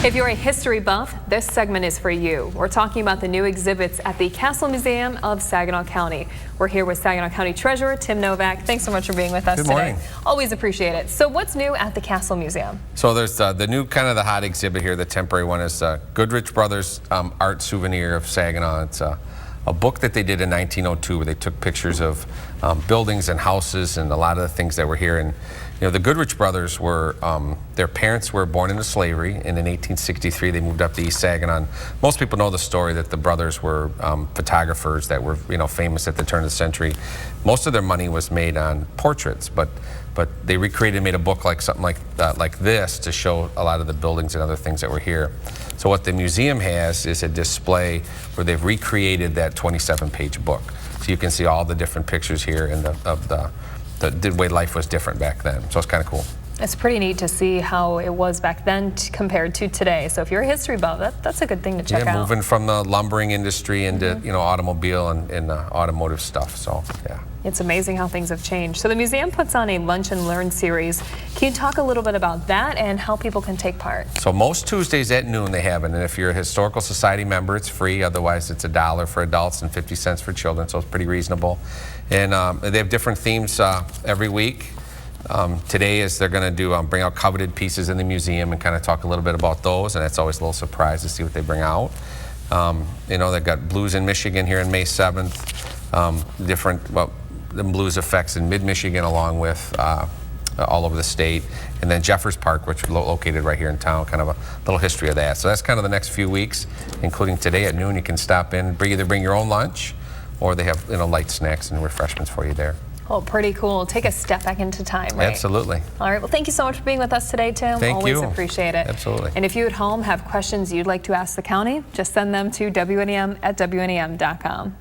If you're a history buff, this segment is for you. We're talking about the new exhibits at the Castle Museum of Saginaw County. We're here with Saginaw County Treasurer Tim Novak. Thanks so much for being with us today. Good morning. Always appreciate it. So what's new at the Castle Museum? So there's the new kind of the hot exhibit here. The temporary one is Goodrich Brothers Art Souvenir of Saginaw. It's a book that they did in 1902 where they took pictures of buildings and houses and a lot of the things that were here. And you know, the Goodrich brothers were, their parents were born into slavery, and in 1863 they moved up to East Saginaw. And most people know the story that the brothers were photographers that were, you know, famous at the turn of the century. Most of their money was made on portraits, but they recreated, made a book like something like this to show a lot of the buildings and other things that were here. So what the museum has is a display where they've recreated that 27-page book. So you can see all the different pictures here of the way life was different back then. So it's kind of cool. It's pretty neat to see how it was back then compared to today. So if you're a history buff, that's a good thing to check out. Yeah, moving from the lumbering industry into you know, automobile and automotive stuff. So yeah. It's amazing how things have changed. So the museum puts on a Lunch and Learn series. Can you talk a little bit about that and how people can take part? So most Tuesdays at noon they have it, and if you're a Historical Society member, it's free. Otherwise, it's $1 for adults and 50 cents for children, so it's pretty reasonable. And they have different themes every week. Today is they're going to do bring out coveted pieces in the museum and kind of talk a little bit about those, and it's always a little surprise to see what they bring out. You know, they've got Blues in Michigan here on May 7th. Different, the blues effects in mid-Michigan along with all over the state. And then Jeffers Park, which is located right here in town, kind of a little history of that. So that's kind of the next few weeks, including today at noon. You can stop in, either bring your own lunch, or they have, you know, light snacks and refreshments for you there. Oh, pretty cool. Take a step back into time, right? Absolutely. All right. Well, thank you so much for being with us today, Tim. Thank you. Always appreciate it. Absolutely. And if you at home have questions you'd like to ask the county, just send them to WNEM@WNEM.com.